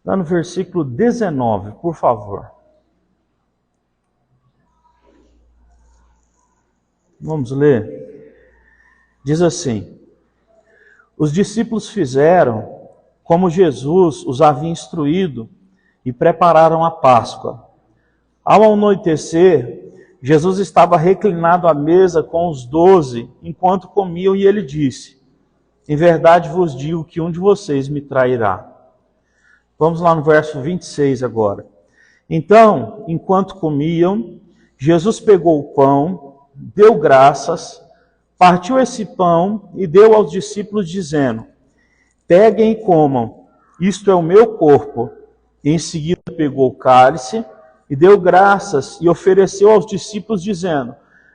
Lá no versículo 19, por favor. Vamos ler. Diz assim: os discípulos fizeram como Jesus os havia instruído e prepararam a Páscoa. Ao anoitecer, Jesus estava reclinado à mesa com os 12, enquanto comiam, e ele disse: em verdade vos digo que um de vocês me trairá. Vamos lá no verso 26 agora. Então, enquanto comiam, Jesus pegou o pão, deu graças, partiu esse pão e deu aos discípulos, dizendo: peguem e comam, isto é o meu corpo. E em seguida pegou o cálice e deu graças e ofereceu aos discípulos, dizendo: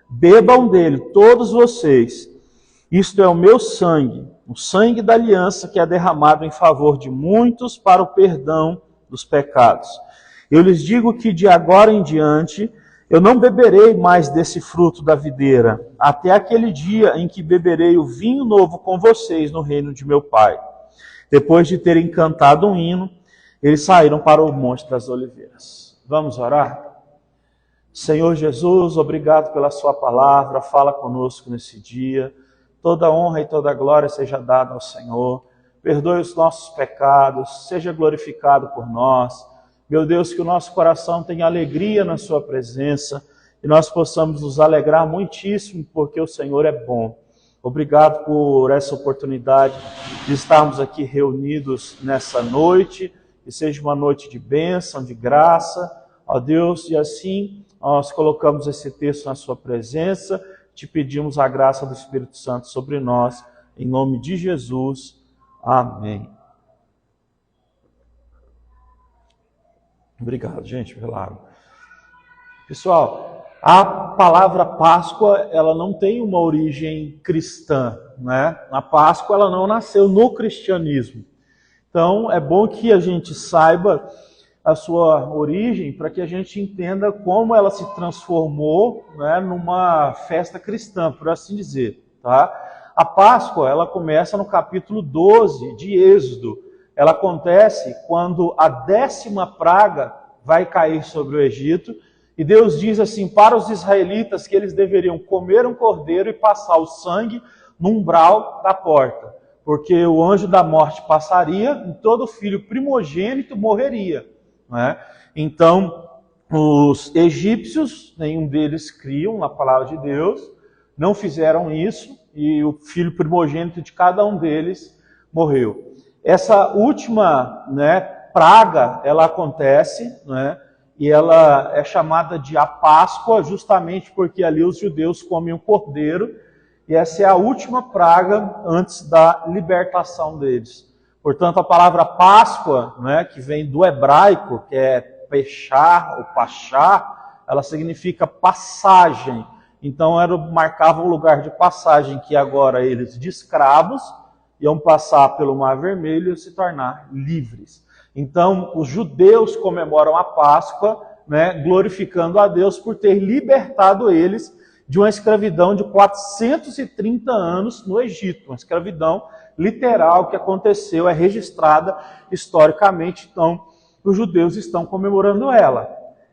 bebam dele todos vocês, isto é o meu sangue, o sangue da aliança que é derramado em favor de muitos para o perdão dos pecados. Eu lhes digo que de agora em diante eu não beberei mais desse fruto da videira, até aquele dia em que beberei o vinho novo com vocês no reino de meu Pai. Depois de terem cantado um hino, eles saíram para o Monte das Oliveiras. Vamos orar? Senhor Jesus, obrigado pela sua palavra, fala conosco nesse dia. Toda honra e toda glória seja dada ao Senhor. Perdoe os nossos pecados, seja glorificado por nós. Meu Deus, que o nosso coração tenha alegria na sua presença e nós possamos nos alegrar muitíssimo, porque o Senhor é bom. Obrigado por essa oportunidade de estarmos aqui reunidos nessa noite, que seja uma noite de bênção, de graça, ó Deus, e assim nós colocamos esse texto na sua presença, te pedimos a graça do Espírito Santo sobre nós, em nome de Jesus. Amém. Obrigado, gente, pela água. Pessoal, a palavra Páscoa, ela não tem uma origem cristã, né? A Páscoa, ela não nasceu no cristianismo. Então, é bom que a gente saiba a sua origem, para que a gente entenda como ela se transformou, né, numa festa cristã, por assim dizer. Tá? A Páscoa, ela começa no capítulo 12 de Êxodo. Ela acontece quando a 10ª praga vai cair sobre o Egito, e Deus diz assim para os israelitas que eles deveriam comer um cordeiro e passar o sangue no umbral da porta, porque o anjo da morte passaria e todo filho primogênito morreria. Né? Então, os egípcios, nenhum deles criam na palavra de Deus, não fizeram isso, e o filho primogênito de cada um deles morreu. Essa última, né, praga, ela acontece, né, e ela é chamada de a Páscoa, justamente porque ali os judeus comem o cordeiro, e essa é a última praga antes da libertação deles. Portanto, a palavra Páscoa, né, que vem do hebraico, que é pechar ou pachá, ela significa passagem. Então, marcava um lugar de passagem que agora eles, de escravos, iam passar pelo Mar Vermelho e se tornar livres. Então, os judeus comemoram a Páscoa, né, glorificando a Deus por ter libertado eles de uma escravidão de 430 anos no Egito, uma escravidão literal que aconteceu, é registrada historicamente, então os judeus estão comemorando ela.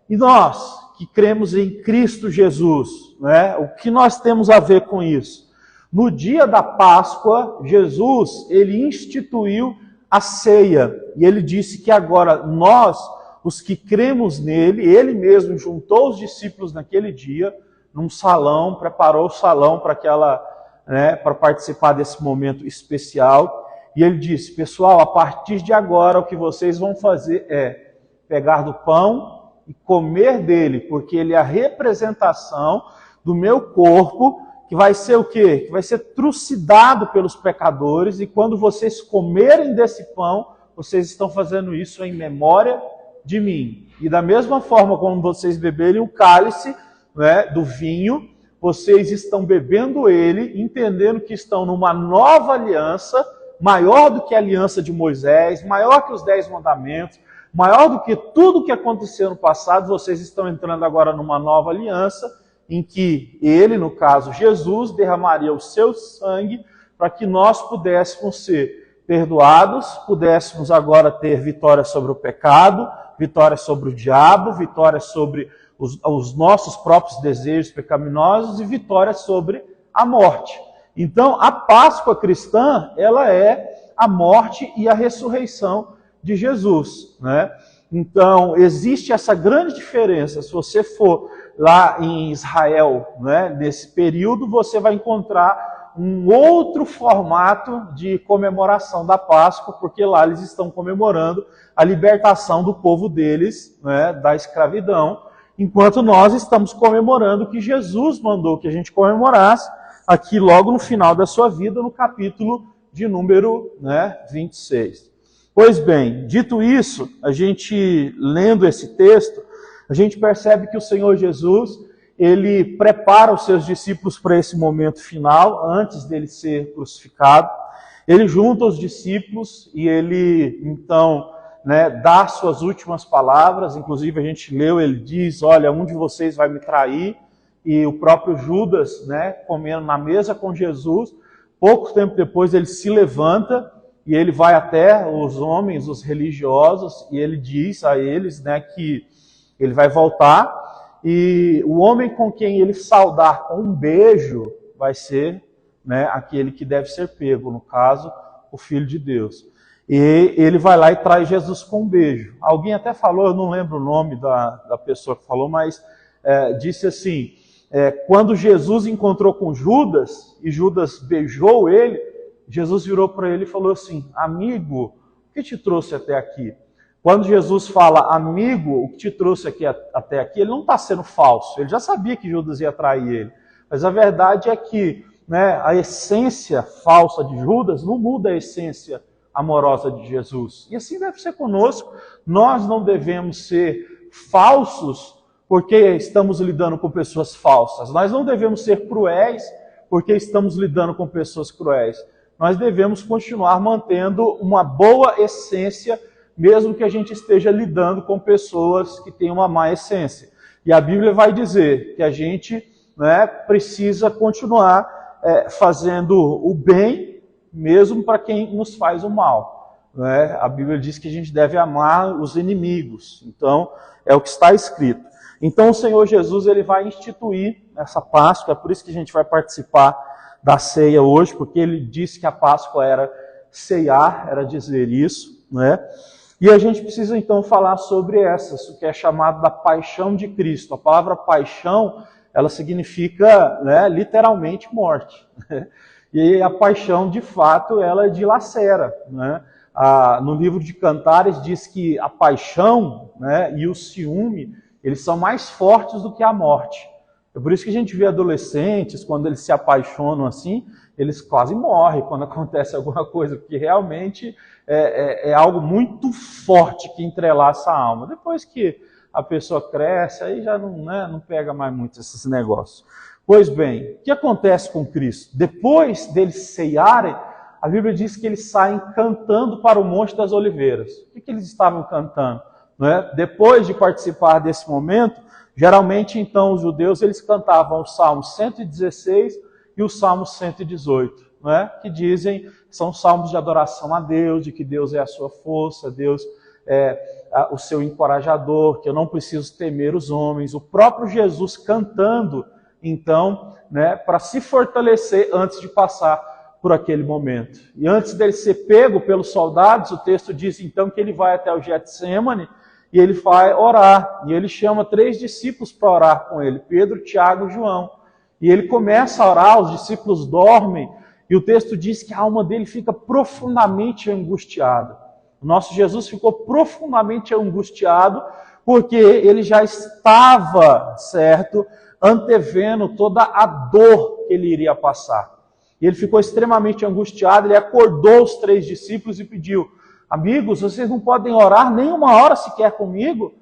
E nós, que cremos em Cristo Jesus, né, o que nós temos a ver com isso? No dia da Páscoa, Jesus, ele instituiu a ceia, e ele disse que agora nós, os que cremos nele, ele mesmo juntou os discípulos naquele dia, num salão, preparou o salão para para participar desse momento especial. E ele disse: pessoal, a partir de agora o que vocês vão fazer é pegar do pão e comer dele, porque ele é a representação do meu corpo, que vai ser o quê? Que vai ser trucidado pelos pecadores, e quando vocês comerem desse pão, vocês estão fazendo isso em memória de mim. E da mesma forma como vocês beberem o cálice, né, do vinho, vocês estão bebendo ele, entendendo que estão numa nova aliança, maior do que a aliança de Moisés, maior que os 10 mandamentos, maior do que tudo que aconteceu no passado. Vocês estão entrando agora numa nova aliança, em que ele, no caso Jesus, derramaria o seu sangue para que nós pudéssemos ser perdoados, pudéssemos agora ter vitória sobre o pecado, vitória sobre o diabo, vitória sobre os nossos próprios desejos pecaminosos e vitória sobre a morte. Então, a Páscoa cristã, ela é a morte e a ressurreição de Jesus, né? Então, existe essa grande diferença. Se você for lá em Israel, né, nesse período, você vai encontrar um outro formato de comemoração da Páscoa, porque lá eles estão comemorando a libertação do povo deles, né, da escravidão, enquanto nós estamos comemorando que Jesus mandou que a gente comemorasse aqui logo no final da sua vida, no capítulo de número 26. Pois bem, dito isso, a gente lendo esse texto, a gente percebe que o Senhor Jesus, ele prepara os seus discípulos para esse momento final, antes dele ser crucificado. Ele junta os discípulos e ele, então, dá suas últimas palavras. Inclusive, a gente leu, ele diz, olha, um de vocês vai me trair. E o próprio Judas, comendo na mesa com Jesus, pouco tempo depois ele se levanta e ele vai até os homens, os religiosos, e ele diz a eles, que ele vai voltar, e o homem com quem ele saudar com um beijo vai ser aquele que deve ser pego, no caso, o Filho de Deus. E ele vai lá e traz Jesus com um beijo. Alguém até falou, eu não lembro o nome da pessoa que falou, mas disse assim, quando Jesus encontrou com Judas, e Judas beijou ele, Jesus virou para ele e falou assim, amigo, o que te trouxe até aqui? Quando Jesus fala, amigo, o que te trouxe até aqui, ele não está sendo falso, ele já sabia que Judas ia trair ele. Mas a verdade é que a essência falsa de Judas não muda a essência amorosa de Jesus. E assim deve ser conosco. Nós não devemos ser falsos porque estamos lidando com pessoas falsas. Nós não devemos ser cruéis porque estamos lidando com pessoas cruéis. Nós devemos continuar mantendo uma boa essência, mesmo que a gente esteja lidando com pessoas que têm uma má essência. E a Bíblia vai dizer que a gente precisa continuar fazendo o bem, mesmo para quem nos faz o mal. A Bíblia diz que a gente deve amar os inimigos. Então, é o que está escrito. Então, o Senhor Jesus ele vai instituir essa Páscoa, é por isso que a gente vai participar da ceia hoje, porque ele disse que a Páscoa era ceiar, era dizer isso, E a gente precisa então falar sobre isso que é chamado da paixão de Cristo. A palavra paixão, ela significa literalmente morte. E a paixão, de fato, ela dilacera. No livro de Cantares diz que a paixão e o ciúme, eles são mais fortes do que a morte. É por isso que a gente vê adolescentes, quando eles se apaixonam assim, eles quase morrem quando acontece alguma coisa, porque realmente é algo muito forte que entrelaça a alma. Depois que a pessoa cresce, aí já não pega mais muito esses negócios. Pois bem, o que acontece com Cristo? Depois deles ceiarem, a Bíblia diz que eles saem cantando para o Monte das Oliveiras. O que eles estavam cantando? Depois de participar desse momento, geralmente então os judeus eles cantavam o Salmo 116 e o Salmo 118, que dizem, são salmos de adoração a Deus, de que Deus é a sua força, Deus é o seu encorajador, que eu não preciso temer os homens. O próprio Jesus cantando, então, para se fortalecer antes de passar por aquele momento. E antes dele ser pego pelos soldados, o texto diz então que ele vai até o Getsêmani e ele vai orar. E ele chama 3 discípulos para orar com ele, Pedro, Tiago e João. E ele começa a orar, os discípulos dormem, e o texto diz que a alma dele fica profundamente angustiada. O nosso Jesus ficou profundamente angustiado, porque ele já estava, antevendo toda a dor que ele iria passar. E ele ficou extremamente angustiado, ele acordou os 3 discípulos e pediu, amigos, vocês não podem orar nem uma hora sequer comigo?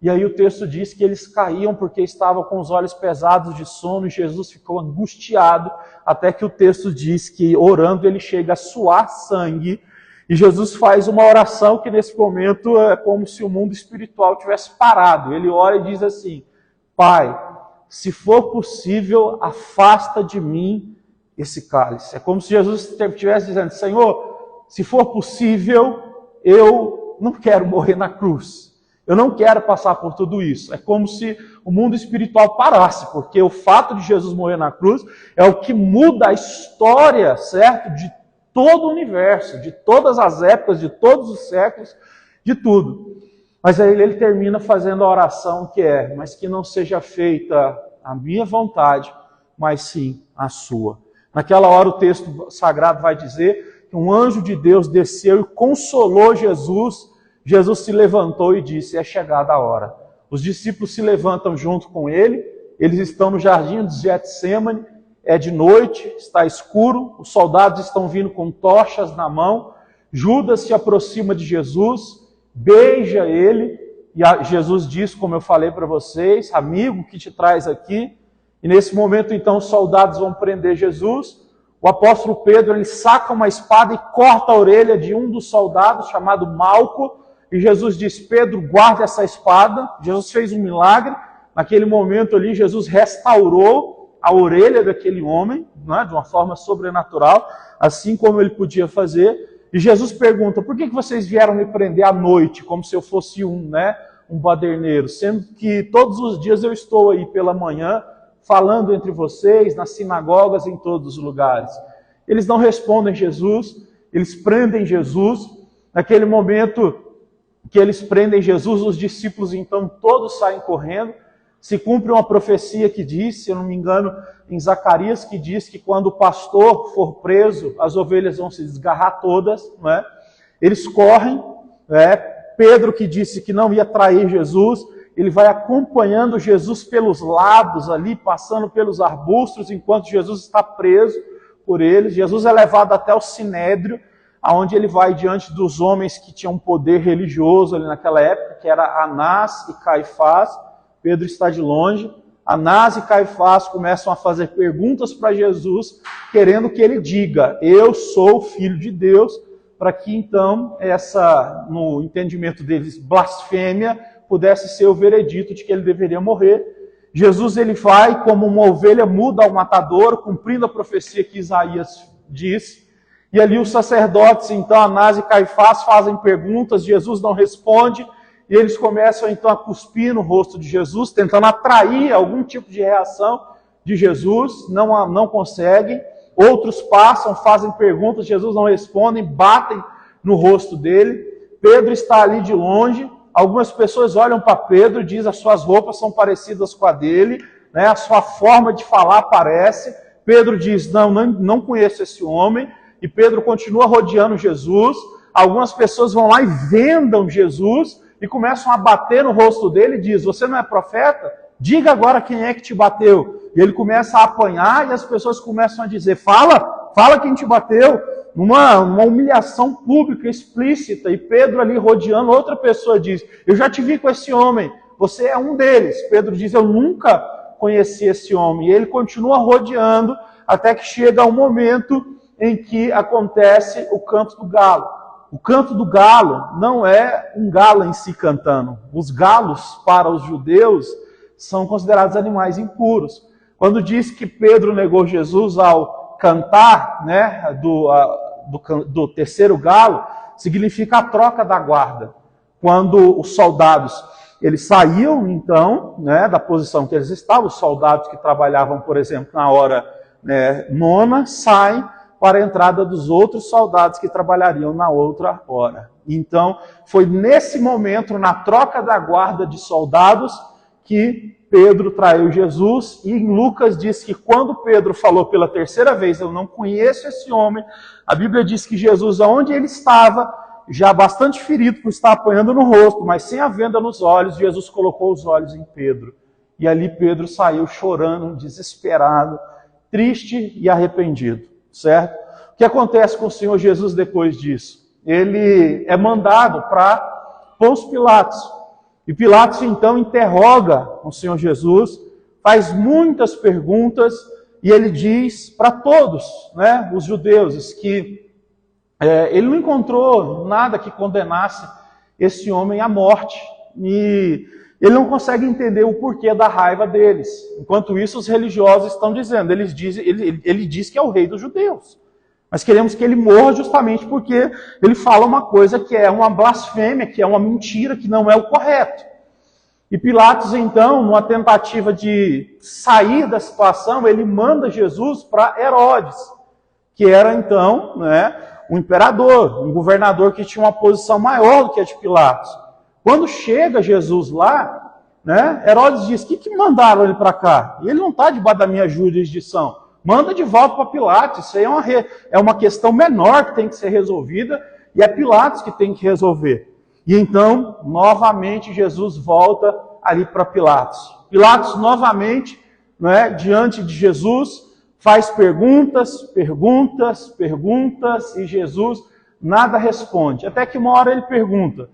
E aí o texto diz que eles caíam porque estavam com os olhos pesados de sono e Jesus ficou angustiado, até que o texto diz que orando ele chega a suar sangue e Jesus faz uma oração que nesse momento é como se o mundo espiritual tivesse parado. Ele ora e diz assim, Pai, se for possível, afasta de mim esse cálice. É como se Jesus estivesse dizendo, Senhor, se for possível, eu não quero morrer na cruz. Eu não quero passar por tudo isso. É como se o mundo espiritual parasse, porque o fato de Jesus morrer na cruz é o que muda a história, certo? De todo o universo, de todas as épocas, de todos os séculos, de tudo. Mas aí ele termina fazendo a oração que é: mas que não seja feita a minha vontade, mas sim a sua. Naquela hora o texto sagrado vai dizer que um anjo de Deus desceu e consolou Jesus. Jesus se levantou e disse: é chegada a hora. Os discípulos se levantam junto com ele, eles estão no jardim de Getsêmani, é de noite, está escuro, os soldados estão vindo com tochas na mão, Judas se aproxima de Jesus, beija ele, e Jesus diz, como eu falei para vocês: amigo, que te traz aqui? E nesse momento então os soldados vão prender Jesus. O apóstolo Pedro, ele saca uma espada e corta a orelha de um dos soldados, chamado Malco, e Jesus diz: Pedro, guarda essa espada. Jesus fez um milagre. Naquele momento ali, Jesus restaurou a orelha daquele homem, né, de uma forma sobrenatural, assim como ele podia fazer. E Jesus pergunta: por que vocês vieram me prender à noite, como se eu fosse um baderneiro, sendo que todos os dias eu estou aí pela manhã, falando entre vocês, nas sinagogas, em todos os lugares? Eles não respondem Jesus, eles prendem Jesus. Naquele momento que eles prendem Jesus, os discípulos então todos saem correndo. Se cumpre uma profecia que diz, se eu não me engano, em Zacarias, que diz que quando o pastor for preso, as ovelhas vão se desgarrar todas, não é? Eles correm, Pedro, que disse que não ia trair Jesus, ele vai acompanhando Jesus pelos lados ali, passando pelos arbustos, enquanto Jesus está preso por eles. Jesus é levado até o Sinédrio, aonde ele vai diante dos homens que tinham poder religioso ali naquela época, que era Anás e Caifás. Pedro está de longe. Anás e Caifás começam a fazer perguntas para Jesus, querendo que ele diga: eu sou o Filho de Deus, para que então no entendimento deles, blasfêmia, pudesse ser o veredito de que ele deveria morrer. Jesus, ele vai como uma ovelha muda ao matadouro, cumprindo a profecia que Isaías diz. E ali os sacerdotes, então, Anás e Caifás, fazem perguntas, Jesus não responde, e eles começam então a cuspir no rosto de Jesus, tentando atrair algum tipo de reação de Jesus, não conseguem. Outros passam, fazem perguntas, Jesus não responde, batem no rosto dele. Pedro está ali de longe. Algumas pessoas olham para Pedro e dizem: as suas roupas são parecidas com a dele, né? A sua forma de falar parece. Pedro diz: não conheço esse homem. E Pedro continua rodeando Jesus. Algumas pessoas vão lá e vendam Jesus e começam a bater no rosto dele e diz: você não é profeta? Diga agora quem é que te bateu. E ele começa a apanhar e as pessoas começam a dizer: fala quem te bateu. Uma humilhação pública, explícita. E Pedro ali rodeando, outra pessoa diz: eu já te vi com esse homem, você é um deles. Pedro diz: eu nunca conheci esse homem. E ele continua rodeando até que chega o momento em que acontece o canto do galo. O canto do galo não é um galo em si cantando. Os galos, para os judeus, são considerados animais impuros. Quando diz que Pedro negou Jesus ao cantar, né, do terceiro galo, significa a troca da guarda. Quando os soldados, eles saíam, então, né, da posição que eles estavam, os soldados que trabalhavam, por exemplo, na hora nona, saem para a entrada dos outros soldados que trabalhariam na outra hora. Então, foi nesse momento, na troca da guarda de soldados, que Pedro traiu Jesus. E em Lucas diz que quando Pedro falou pela terceira vez: eu não conheço esse homem, a Bíblia diz que Jesus, onde ele estava, já bastante ferido por estar apanhando no rosto, mas sem a venda nos olhos, Jesus colocou os olhos em Pedro. E ali Pedro saiu chorando, desesperado, triste e arrependido. Certo? O que acontece com o Senhor Jesus depois disso? Ele é mandado para Pôncio Pilatos. E Pilatos então interroga o Senhor Jesus, faz muitas perguntas, e ele diz para todos, né, os judeus, que ele não encontrou nada que condenasse esse homem à morte. E ele não consegue entender o porquê da raiva deles. Enquanto isso, os religiosos estão dizendo, ele diz que é o rei dos judeus. Mas queremos que ele morra justamente porque ele fala uma coisa que é uma blasfêmia, que é uma mentira, que não é o correto. E Pilatos, então, numa tentativa de sair da situação, ele manda Jesus para Herodes, que era, então, um imperador, um governador que tinha uma posição maior do que a de Pilatos. Quando chega Jesus lá, Herodes diz, o que mandaram ele para cá? E ele não está debaixo da minha jurisdição. Manda de volta para Pilatos, isso aí é uma questão menor que tem que ser resolvida, e é Pilatos que tem que resolver. E então, novamente, Jesus volta ali para Pilatos. Pilatos, novamente, diante de Jesus, faz perguntas, e Jesus nada responde. Até que uma hora ele pergunta,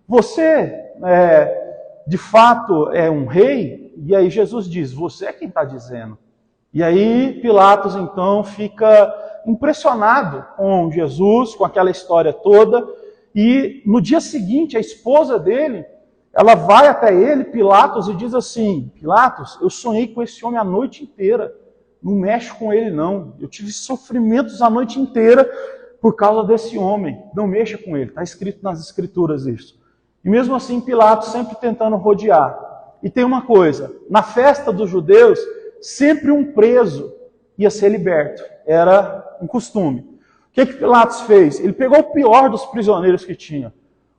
você, de fato, é um rei? E aí Jesus diz, você é quem está dizendo. E aí Pilatos, então, fica impressionado com Jesus, com aquela história toda, e no dia seguinte, a esposa dele, ela vai até ele, Pilatos, e diz assim, Pilatos, eu sonhei com esse homem a noite inteira, não mexe com ele não, eu tive sofrimentos a noite inteira por causa desse homem, não mexa com ele, está escrito nas escrituras isso. E mesmo assim, Pilatos sempre tentando rodear. E tem uma coisa, na festa dos judeus, sempre um preso ia ser liberto, era um costume. O que Pilatos fez? Ele pegou o pior dos prisioneiros que tinha.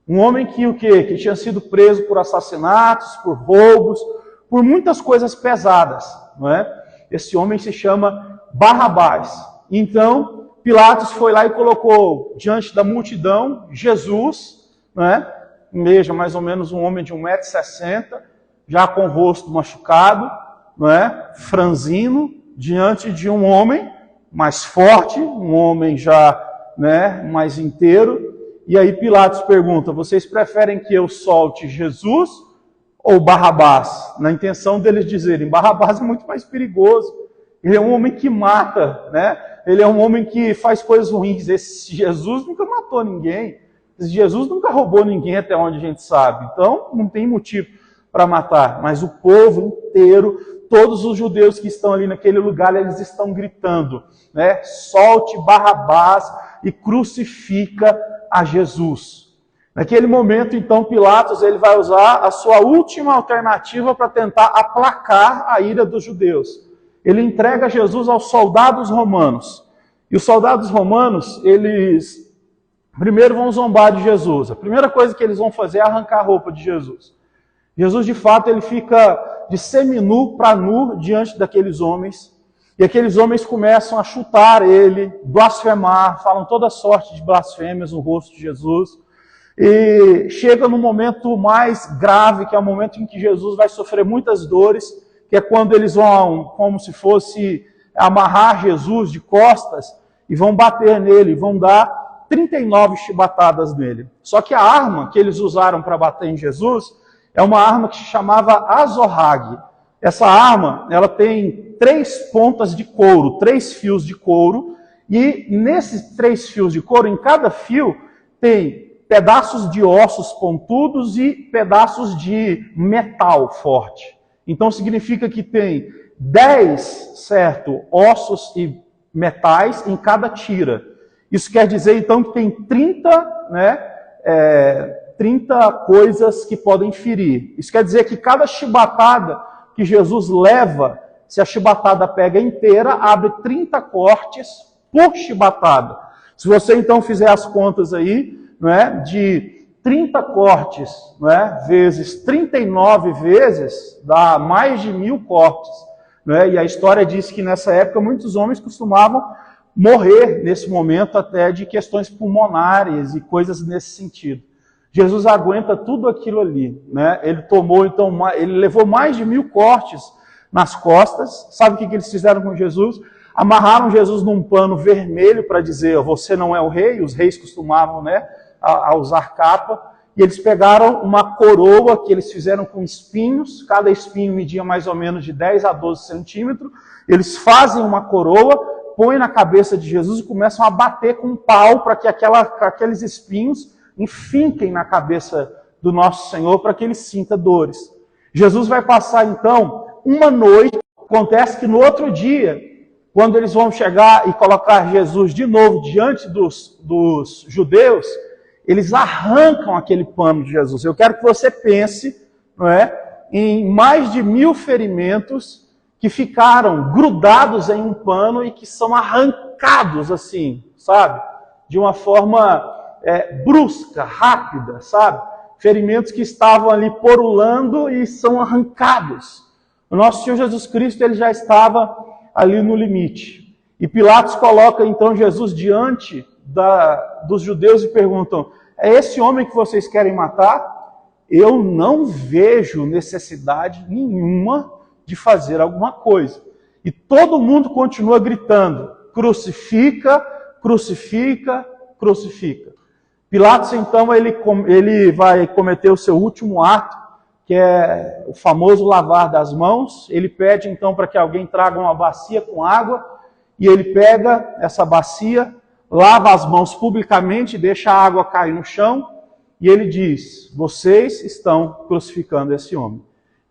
Um homem que tinha sido preso por assassinatos, por roubos, por muitas coisas pesadas. Esse homem se chama Barrabás. Então, Pilatos foi lá e colocou diante da multidão Jesus, veja, mais ou menos um homem de 1,60 m, já com o rosto machucado, franzino, diante de um homem mais forte, um homem já mais inteiro. E aí Pilatos pergunta, vocês preferem que eu solte Jesus ou Barrabás? Na intenção deles dizerem, Barrabás é muito mais perigoso, ele é um homem que mata, ele é um homem que faz coisas ruins. Esse Jesus nunca matou ninguém, esse Jesus nunca roubou ninguém até onde a gente sabe, então não tem motivo para matar. Mas o povo inteiro, todos os judeus que estão ali naquele lugar, eles estão gritando, solte Barrabás e crucifica a Jesus. Naquele momento, então, Pilatos ele vai usar a sua última alternativa para tentar aplacar a ira dos judeus. Ele entrega Jesus aos soldados romanos. E os soldados romanos, eles primeiro vão zombar de Jesus. A primeira coisa que eles vão fazer é arrancar a roupa de Jesus. Jesus, de fato, ele fica de seminu para nu diante daqueles homens. E aqueles homens começam a chutar ele, blasfemar, falam toda sorte de blasfêmias no rosto de Jesus. E chega no momento mais grave, que é o momento em que Jesus vai sofrer muitas dores, que é quando eles vão, como se fosse amarrar Jesus de costas, e vão bater nele, vão dar 39 chibatadas nele. Só que a arma que eles usaram para bater em Jesus é uma arma que se chamava azorrague. Essa arma, ela tem 3 pontas de couro, 3 fios de couro, e nesses 3 fios de couro, em cada fio, tem pedaços de ossos pontudos e pedaços de metal forte. Então significa que tem 10, ossos e metais em cada tira. Isso quer dizer então que tem 30 coisas que podem ferir. Isso quer dizer que cada chibatada que Jesus leva, se a chibatada pega inteira, abre 30 cortes por chibatada. Se você então fizer as contas aí, de 30 cortes, vezes 39 vezes, dá mais de 1000 cortes. E a história diz que nessa época muitos homens costumavam morrer nesse momento até de questões pulmonares e coisas nesse sentido. Jesus aguenta tudo aquilo ali, Ele tomou, então, ele levou mais de 1000 cortes nas costas. Sabe o que eles fizeram com Jesus? Amarraram Jesus num pano vermelho para dizer, você não é o rei. Os reis costumavam, a usar capa. E eles pegaram uma coroa que eles fizeram com espinhos. Cada espinho media mais ou menos de 10 a 12 centímetros. Eles fazem uma coroa, põem na cabeça de Jesus e começam a bater com um pau para que aqueles espinhos enfinquem na cabeça do nosso Senhor para que ele sinta dores. Jesus vai passar então uma noite. Acontece que no outro dia quando eles vão chegar e colocar Jesus de novo diante dos judeus, eles arrancam aquele pano de Jesus. Eu quero que você pense, não é, em mais de 1000 ferimentos que ficaram grudados em um pano e que são arrancados assim, sabe? De uma forma brusca, rápida, sabe? Ferimentos que estavam ali porulando e são arrancados. O nosso Senhor Jesus Cristo, ele já estava ali no limite. E Pilatos coloca então Jesus diante dos judeus e perguntam: é esse homem que vocês querem matar? Eu não vejo necessidade nenhuma de fazer alguma coisa. E todo mundo continua gritando: crucifica, crucifica, crucifica. Pilatos então ele vai cometer o seu último ato, que é o famoso lavar das mãos. Ele pede então para que alguém traga uma bacia com água, e ele pega essa bacia, lava as mãos publicamente, deixa a água cair no chão, e ele diz: vocês estão crucificando esse homem.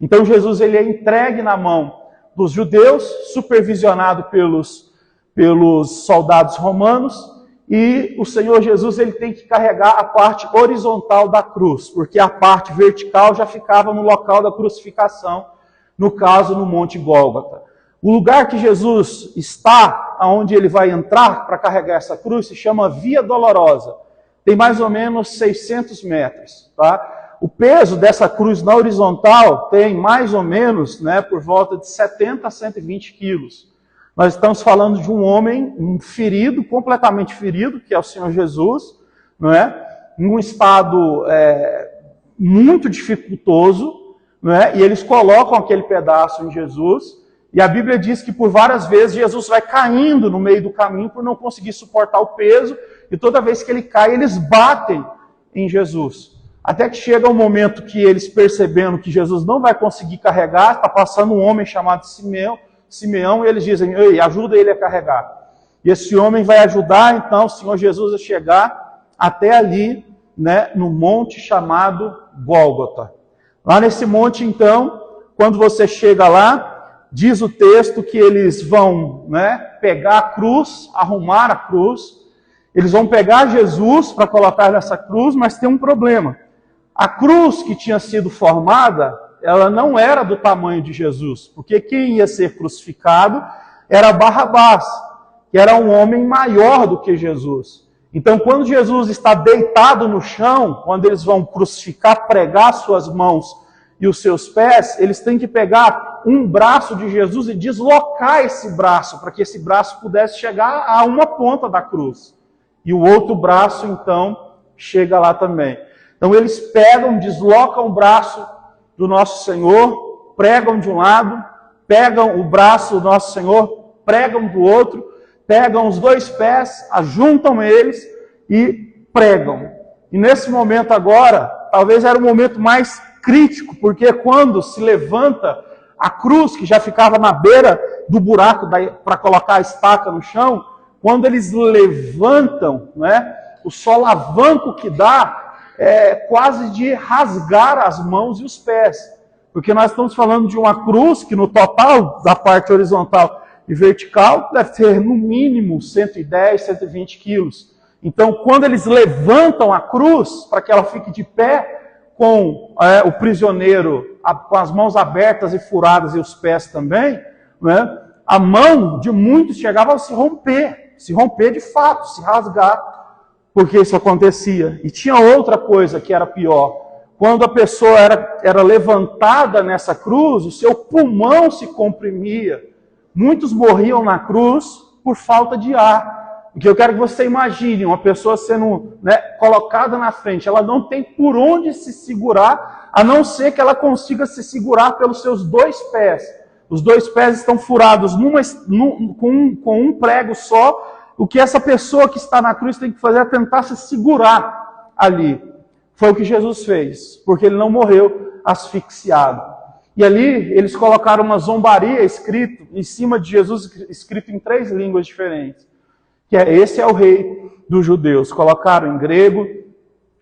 Então Jesus ele é entregue na mão dos judeus, supervisionado pelos soldados romanos, e o Senhor Jesus ele tem que carregar a parte horizontal da cruz, porque a parte vertical já ficava no local da crucificação, no caso no Monte Gólgota. O lugar que Jesus está, aonde ele vai entrar para carregar essa cruz, se chama Via Dolorosa. Tem mais ou menos 600 metros, tá? O peso dessa cruz na horizontal tem mais ou menos, por volta de 70 a 120 quilos. Nós estamos falando de um homem ferido, completamente ferido, que é o Senhor Jesus, não é? Em um estado muito dificultoso, não é? E eles colocam aquele pedaço em Jesus, e a Bíblia diz que por várias vezes Jesus vai caindo no meio do caminho por não conseguir suportar o peso, e toda vez que ele cai, eles batem em Jesus. Até que chega um momento que eles, percebendo que Jesus não vai conseguir carregar, está passando um homem chamado Simeão, e eles dizem: ei, ajuda ele a carregar. E esse homem vai ajudar então o Senhor Jesus a chegar até ali, no monte chamado Gólgota. Lá nesse monte então, quando você chega lá, diz o texto que eles vão pegar a cruz, arrumar a cruz, eles vão pegar Jesus para colocar nessa cruz, mas tem um problema. A cruz que tinha sido formada, ela não era do tamanho de Jesus, porque quem ia ser crucificado era Barrabás, que era um homem maior do que Jesus. Então, quando Jesus está deitado no chão, quando eles vão crucificar, pregar suas mãos e os seus pés, eles têm que pegar um braço de Jesus e deslocar esse braço, para que esse braço pudesse chegar a uma ponta da cruz. E o outro braço, então, chega lá também. Então, eles pegam, deslocam o braço do nosso Senhor, pregam de um lado, pegam o braço do nosso Senhor, pregam do outro, pegam os dois pés, ajuntam eles e pregam. E nesse momento agora, talvez era o momento mais crítico, porque quando se levanta a cruz, que já ficava na beira do buraco para colocar a estaca no chão, quando eles levantam, o solavanco que dá, quase de rasgar as mãos e os pés. Porque nós estamos falando de uma cruz que no total, da parte horizontal e vertical, deve ter no mínimo 110, 120 quilos. Então, quando eles levantam a cruz, para que ela fique de pé, com o prisioneiro com as mãos abertas e furadas e os pés também, a mão de muitos chegava a se romper de fato, se rasgar, porque isso acontecia. E tinha outra coisa que era pior. Quando a pessoa era levantada nessa cruz, o seu pulmão se comprimia. Muitos morriam na cruz por falta de ar. Porque eu quero que você imagine uma pessoa sendo colocada na frente. Ela não tem por onde se segurar, a não ser que ela consiga se segurar pelos seus dois pés. Os dois pés estão furados com um prego só. O que essa pessoa que está na cruz tem que fazer é tentar se segurar ali. Foi o que Jesus fez, porque ele não morreu asfixiado. E ali eles colocaram uma zombaria escrito em cima de Jesus, escrito em 3 línguas diferentes. Que esse é o rei dos judeus. Colocaram em grego,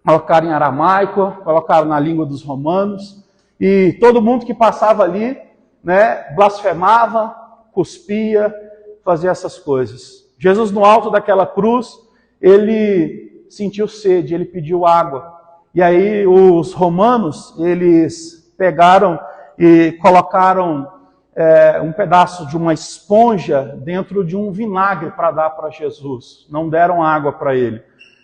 colocaram em aramaico, colocaram na língua dos romanos. E todo mundo que passava ali, blasfemava, cuspia, fazer essas coisas. Jesus, no alto daquela cruz, ele sentiu sede, ele pediu água. E aí os romanos, eles pegaram e colocaram um pedaço de uma esponja dentro de um vinagre para dar para Jesus. Não deram água para ele,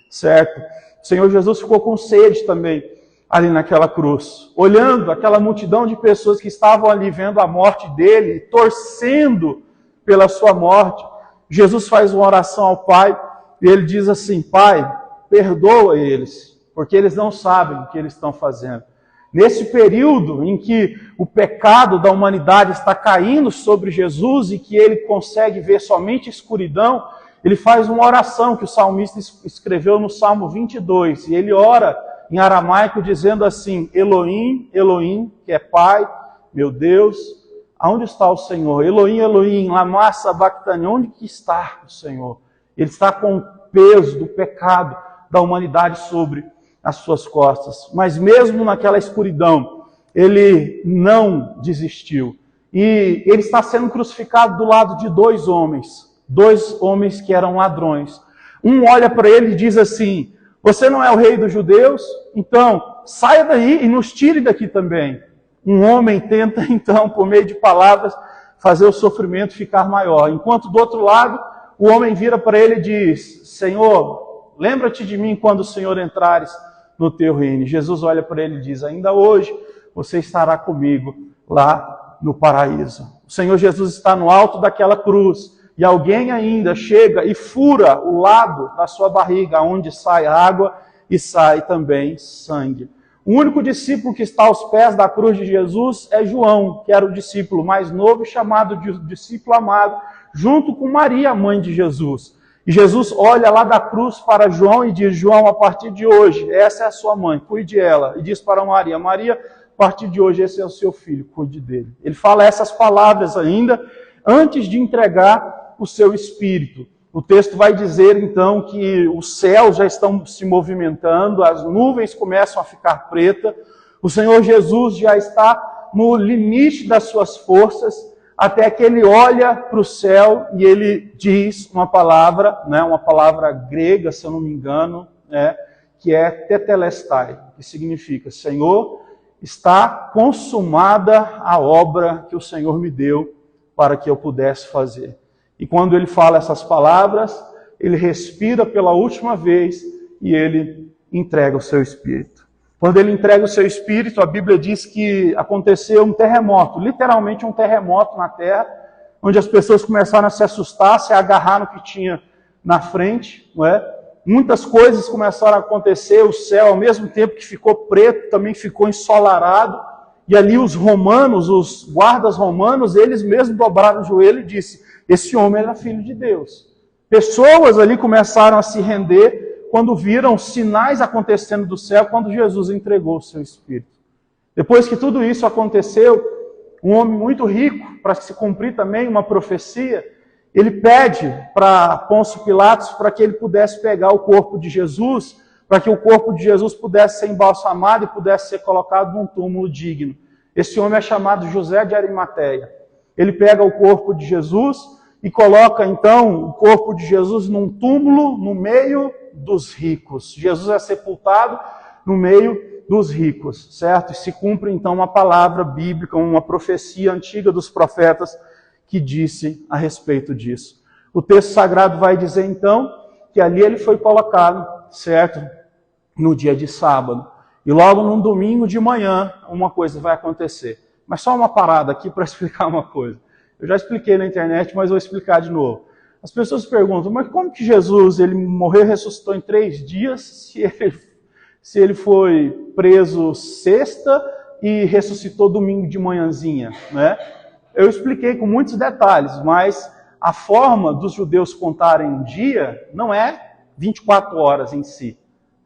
certo? O Senhor Jesus ficou com sede também ali naquela cruz, olhando aquela multidão de pessoas que estavam ali vendo a morte dele, torcendo pela sua morte. Jesus faz uma oração ao Pai e ele diz assim: Pai, perdoa eles, porque eles não sabem o que eles estão fazendo. Nesse período em que o pecado da humanidade está caindo sobre Jesus e que ele consegue ver somente escuridão, ele faz uma oração que o salmista escreveu no Salmo 22. E ele ora em aramaico dizendo assim: Elohim, Elohim, que é Pai, meu Deus, aonde está o Senhor? Elohim, Elohim, lama sabachthani, onde que está o Senhor? Ele está com o peso do pecado da humanidade sobre as suas costas. Mas mesmo naquela escuridão, ele não desistiu. E ele está sendo crucificado do lado de dois homens que eram ladrões. Um olha para ele e diz assim: você não é o rei dos judeus? Então, saia daí e nos tire daqui também. Um homem tenta, então, por meio de palavras, fazer o sofrimento ficar maior. Enquanto do outro lado, o homem vira para ele e diz: Senhor, lembra-te de mim quando o Senhor entrares no teu reino. Jesus olha para ele e diz: ainda hoje você estará comigo lá no paraíso. O Senhor Jesus está no alto daquela cruz e alguém ainda chega e fura o lado da sua barriga, onde sai água e sai também sangue. O único discípulo que está aos pés da cruz de Jesus é João, que era o discípulo mais novo, chamado de discípulo amado, junto com Maria, mãe de Jesus. E Jesus olha lá da cruz para João e diz: João, a partir de hoje, essa é a sua mãe, cuide dela. E diz para Maria: Maria, a partir de hoje, esse é o seu filho, cuide dele. Ele fala essas palavras ainda antes de entregar o seu espírito. O texto vai dizer então que os céus já estão se movimentando, as nuvens começam a ficar pretas, o Senhor Jesus já está no limite das suas forças, até que ele olha para o céu e ele diz uma palavra grega, se eu não me engano, que é tetelestai, que significa: Senhor, está consumada a obra que o Senhor me deu para que eu pudesse fazer. E quando ele fala essas palavras, ele respira pela última vez e ele entrega o seu espírito. Quando ele entrega o seu espírito, a Bíblia diz que aconteceu um terremoto, literalmente um terremoto na terra, onde as pessoas começaram a se assustar, se agarrar no que tinha na frente, não é? Muitas coisas começaram a acontecer, o céu, ao mesmo tempo que ficou preto, também ficou ensolarado, e ali os romanos, os guardas romanos, eles mesmos dobraram o joelho e disseram: esse homem era filho de Deus. Pessoas ali começaram a se render quando viram sinais acontecendo do céu, quando Jesus entregou o seu Espírito. Depois que tudo isso aconteceu, um homem muito rico, para se cumprir também uma profecia, ele pede para Pôncio Pilatos para que ele pudesse pegar o corpo de Jesus, para que o corpo de Jesus pudesse ser embalsamado e pudesse ser colocado num túmulo digno. Esse homem é chamado José de Arimateia. Ele pega o corpo de Jesus e coloca então o corpo de Jesus num túmulo no meio dos ricos. Jesus é sepultado no meio dos ricos, certo? E se cumpre então uma palavra bíblica, uma profecia antiga dos profetas que disse a respeito disso. O texto sagrado vai dizer então que ali ele foi colocado, certo? No dia de sábado. E logo num domingo de manhã uma coisa vai acontecer. Mas só uma parada aqui para explicar uma coisa. Eu já expliquei na internet, mas vou explicar de novo. As pessoas perguntam: mas como que Jesus ele morreu e ressuscitou em 3 dias se ele foi preso sexta e ressuscitou domingo de manhãzinha, né? Eu expliquei com muitos detalhes, mas a forma dos judeus contarem um dia não é 24 horas em si,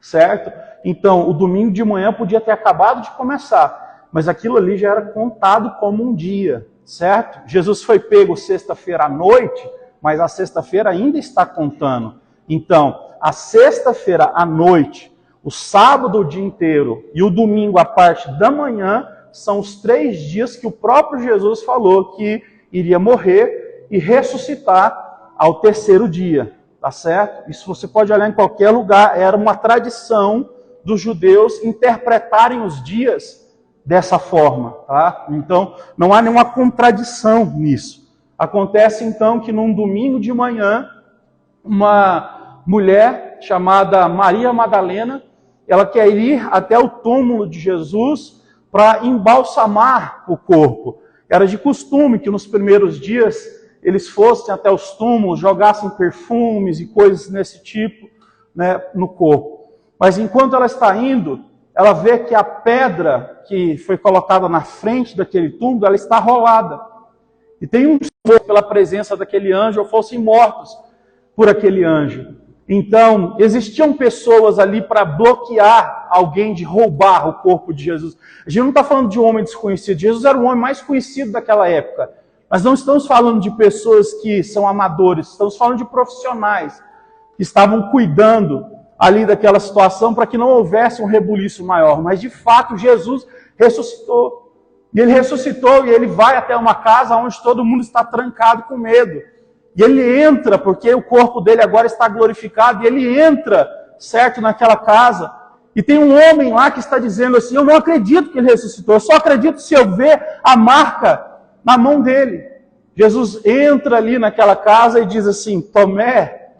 certo? Então, o domingo de manhã podia ter acabado de começar, mas aquilo ali já era contado como um dia, certo? Jesus foi pego sexta-feira à noite, mas a sexta-feira ainda está contando. Então, a sexta-feira à noite, o sábado o dia inteiro e o domingo a parte da manhã são os 3 dias que o próprio Jesus falou que iria morrer e ressuscitar ao terceiro dia, tá certo? Isso você pode olhar em qualquer lugar, era uma tradição dos judeus interpretarem os dias dessa forma, tá? Então, não há nenhuma contradição nisso. Acontece então que num domingo de manhã, uma mulher chamada Maria Madalena, ela quer ir até o túmulo de Jesus para embalsamar o corpo. Era de costume que nos primeiros dias eles fossem até os túmulos, jogassem perfumes e coisas desse tipo, né, no corpo. Mas enquanto ela está indo, ela vê que a pedra que foi colocada na frente daquele túmulo, ela está rolada. E tem um temor pela presença daquele anjo, ou fossem mortos por aquele anjo. Então, existiam pessoas ali para bloquear alguém de roubar o corpo de Jesus. A gente não está falando de um homem desconhecido. Jesus era o homem mais conhecido daquela época. Mas não estamos falando de pessoas que são amadores. Estamos falando de profissionais que estavam cuidando ali daquela situação para que não houvesse um rebuliço maior. Mas, de fato, Jesus ressuscitou. E ele ressuscitou e ele vai até uma casa onde todo mundo está trancado com medo. E ele entra, porque o corpo dele agora está glorificado, e ele entra, certo, naquela casa. E tem um homem lá que está dizendo assim, eu não acredito que ele ressuscitou, eu só acredito se eu ver a marca na mão dele. Jesus entra ali naquela casa e diz assim, Tomé,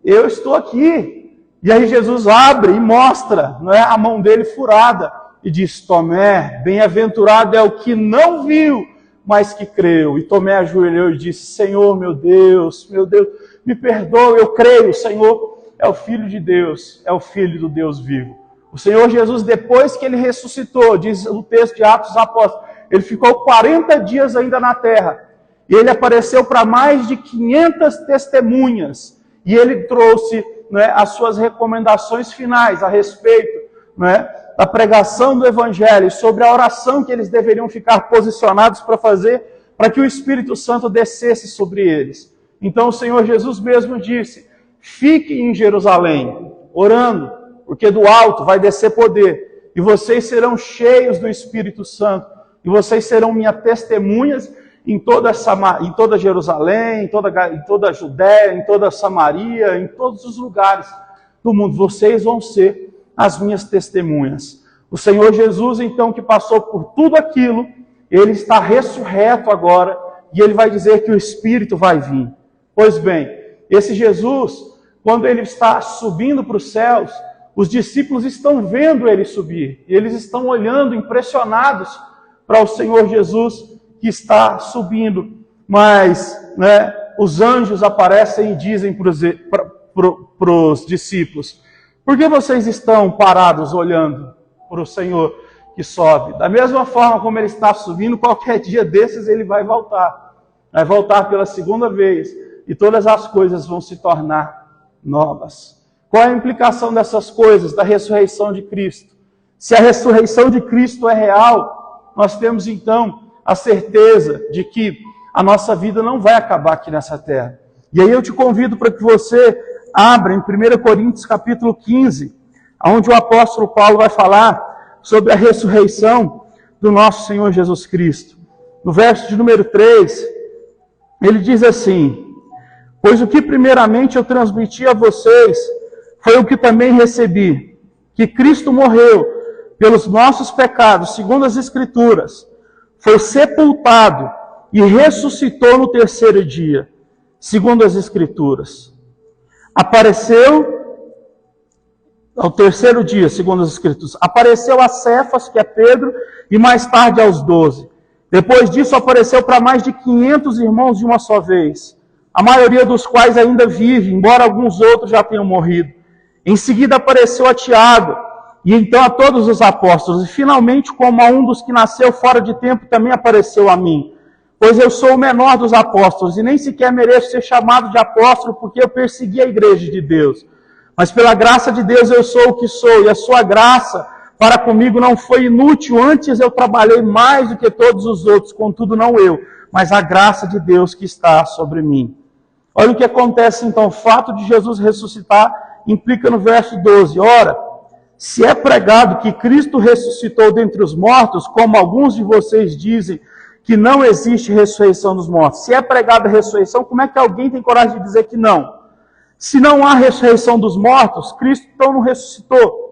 eu estou aqui. E aí Jesus abre e mostra, não é, a mão dele furada. E diz, Tomé, bem-aventurado é o que não viu, mas que creu. E Tomé ajoelhou e disse, Senhor, meu Deus, me perdoe, eu creio, o Senhor é o Filho de Deus, é o Filho do Deus vivo. O Senhor Jesus, depois que ele ressuscitou, diz o texto de Atos dos Apóstolos, ele ficou 40 dias ainda na terra. E ele apareceu para mais de 500 testemunhas. E ele trouxe, né, as suas recomendações finais a respeito, né, da pregação do Evangelho, sobre a oração que eles deveriam ficar posicionados para fazer, para que o Espírito Santo descesse sobre eles. Então o Senhor Jesus mesmo disse, fique em Jerusalém, orando, porque do alto vai descer poder, e vocês serão cheios do Espírito Santo, e vocês serão minhas testemunhas em toda Jerusalém, em toda a Judéia, em toda a Samaria, em todos os lugares do mundo. Vocês vão ser as minhas testemunhas. O Senhor Jesus, então, que passou por tudo aquilo, ele está ressurreto agora, e ele vai dizer que o Espírito vai vir. Pois bem, esse Jesus, quando ele está subindo para os céus, os discípulos estão vendo ele subir, e eles estão olhando, impressionados, para o Senhor Jesus que está subindo. Mas, né, os anjos aparecem e dizem para os discípulos, por que vocês estão parados olhando para o Senhor que sobe? Da mesma forma como ele está subindo, qualquer dia desses ele vai voltar. Vai voltar pela segunda vez. E todas as coisas vão se tornar novas. Qual é a implicação dessas coisas, da ressurreição de Cristo? Se a ressurreição de Cristo é real, nós temos então a certeza de que a nossa vida não vai acabar aqui nessa terra. E aí eu te convido para que você abra em 1 Coríntios capítulo 15, onde o apóstolo Paulo vai falar sobre a ressurreição do nosso Senhor Jesus Cristo. No verso de número 3, ele diz assim, pois o que primeiramente eu transmiti a vocês foi o que também recebi, que Cristo morreu pelos nossos pecados, segundo as Escrituras, foi sepultado e ressuscitou no terceiro dia, segundo as Escrituras. Apareceu ao terceiro dia, segundo as Escrituras. Apareceu a Cefas, que é Pedro, e mais tarde aos 12. Depois disso apareceu para mais de 500 irmãos de uma só vez, a maioria dos quais ainda vive, embora alguns outros já tenham morrido. Em seguida apareceu a Tiago, e então a todos os apóstolos. E finalmente, como a um dos que nasceu fora de tempo, também apareceu a mim. Pois eu sou o menor dos apóstolos, e nem sequer mereço ser chamado de apóstolo, porque eu persegui a igreja de Deus. Mas pela graça de Deus eu sou o que sou, e a sua graça para comigo não foi inútil. Antes eu trabalhei mais do que todos os outros, contudo não eu, mas a graça de Deus que está sobre mim. Olha o que acontece então, o fato de Jesus ressuscitar implica no verso 12. Ora, se é pregado que Cristo ressuscitou dentre os mortos, como alguns de vocês dizem que não existe ressurreição dos mortos. Se é pregada a ressurreição, como é que alguém tem coragem de dizer que não? Se não há ressurreição dos mortos, Cristo então não ressuscitou.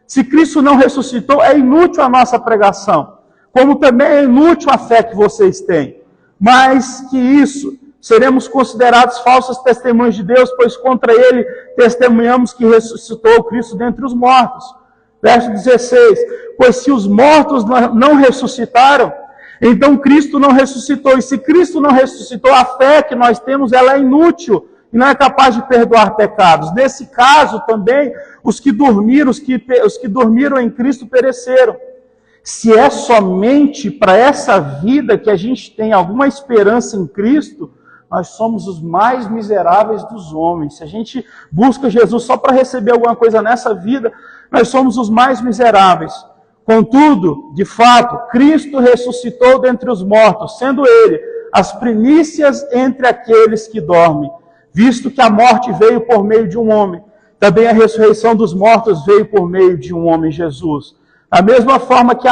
Se Cristo não ressuscitou, é inútil a nossa pregação, como também é inútil a fé que vocês têm. Mais que isso, seremos considerados falsos testemunhos de Deus, pois contra ele testemunhamos que ressuscitou o Cristo dentre os mortos. Verso 16, pois se os mortos não ressuscitaram, então Cristo não ressuscitou. E se Cristo não ressuscitou, a fé que nós temos, ela é inútil e não é capaz de perdoar pecados. Nesse caso também, os que dormiram em Cristo pereceram. Se é somente para essa vida que a gente tem alguma esperança em Cristo, nós somos os mais miseráveis dos homens. Se a gente busca Jesus só para receber alguma coisa nessa vida, nós somos os mais miseráveis. Contudo, de fato, Cristo ressuscitou dentre os mortos, sendo Ele as primícias entre aqueles que dormem. Visto que a morte veio por meio de um homem, também a ressurreição dos mortos veio por meio de um homem, Jesus. Da mesma forma que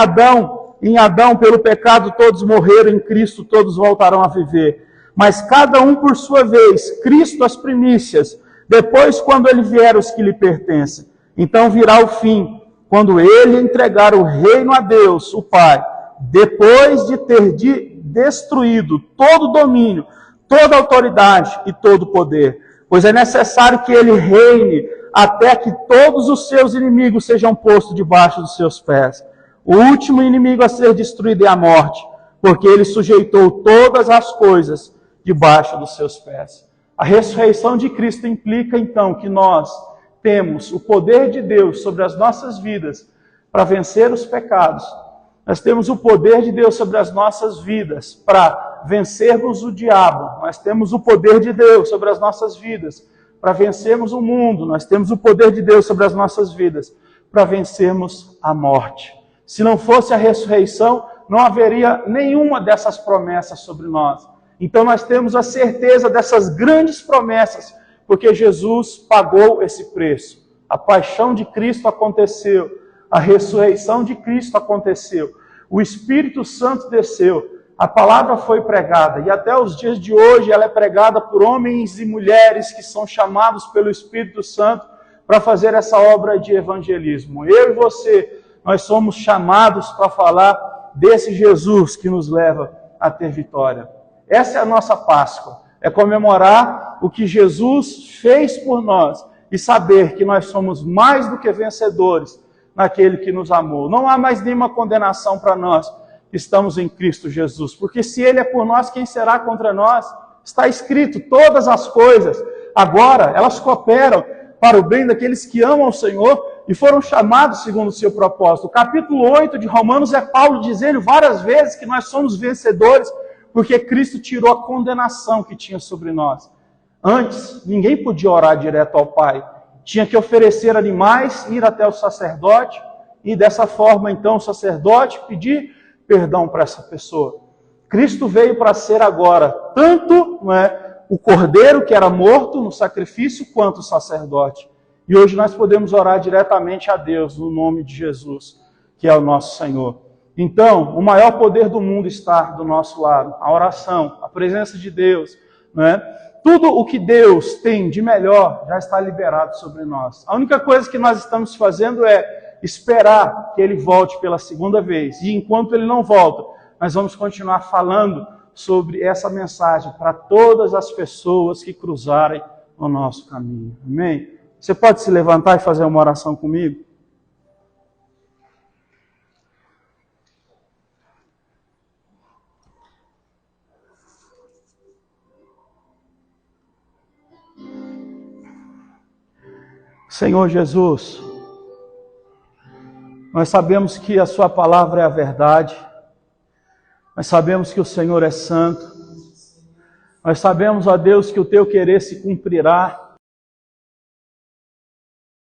em Adão, pelo pecado, todos morreram, em Cristo todos voltarão a viver. Mas cada um por sua vez, Cristo as primícias, depois quando ele vier os que lhe pertencem. Então virá o fim, quando ele entregar o reino a Deus, o Pai, depois de ter destruído todo o domínio, toda a autoridade e todo o poder. Pois é necessário que ele reine até que todos os seus inimigos sejam postos debaixo dos seus pés. O último inimigo a ser destruído é a morte, porque ele sujeitou todas as coisas debaixo dos seus pés. A ressurreição de Cristo implica, então, que nós temos o poder de Deus sobre as nossas vidas para vencer os pecados. Nós temos o poder de Deus sobre as nossas vidas para vencermos o diabo. Nós temos o poder de Deus sobre as nossas vidas para vencermos o mundo. Nós temos o poder de Deus sobre as nossas vidas para vencermos a morte. Se não fosse a ressurreição, não haveria nenhuma dessas promessas sobre nós. Então nós temos a certeza dessas grandes promessas, porque Jesus pagou esse preço. A paixão de Cristo aconteceu, a ressurreição de Cristo aconteceu, o Espírito Santo desceu, a palavra foi pregada, e até os dias de hoje ela é pregada por homens e mulheres que são chamados pelo Espírito Santo para fazer essa obra de evangelismo. Eu e você, nós somos chamados para falar desse Jesus que nos leva a ter vitória. Essa é a nossa Páscoa, é comemorar o que Jesus fez por nós e saber que nós somos mais do que vencedores naquele que nos amou. Não há mais nenhuma condenação para nós que estamos em Cristo Jesus, porque se Ele é por nós, quem será contra nós? Está escrito, todas as coisas, agora, elas cooperam para o bem daqueles que amam o Senhor e foram chamados segundo o seu propósito. O capítulo 8 de Romanos é Paulo dizendo várias vezes que nós somos vencedores, porque Cristo tirou a condenação que tinha sobre nós. Antes, ninguém podia orar direto ao Pai. Tinha que oferecer animais, ir até o sacerdote, e dessa forma, então, o sacerdote pedir perdão para essa pessoa. Cristo veio para ser agora, tanto o cordeiro que era morto no sacrifício, quanto o sacerdote. E hoje nós podemos orar diretamente a Deus, no nome de Jesus, que é o nosso Senhor. Então, o maior poder do mundo está do nosso lado. A oração, a presença de Deus, tudo o que Deus tem de melhor já está liberado sobre nós. A única coisa que nós estamos fazendo é esperar que Ele volte pela segunda vez. E enquanto Ele não volta, nós vamos continuar falando sobre essa mensagem para todas as pessoas que cruzarem o nosso caminho. Amém? Você pode se levantar e fazer uma oração comigo? Senhor Jesus, nós sabemos que a Sua palavra é a verdade, nós sabemos que o Senhor é santo, nós sabemos, ó Deus, que o Teu querer se cumprirá,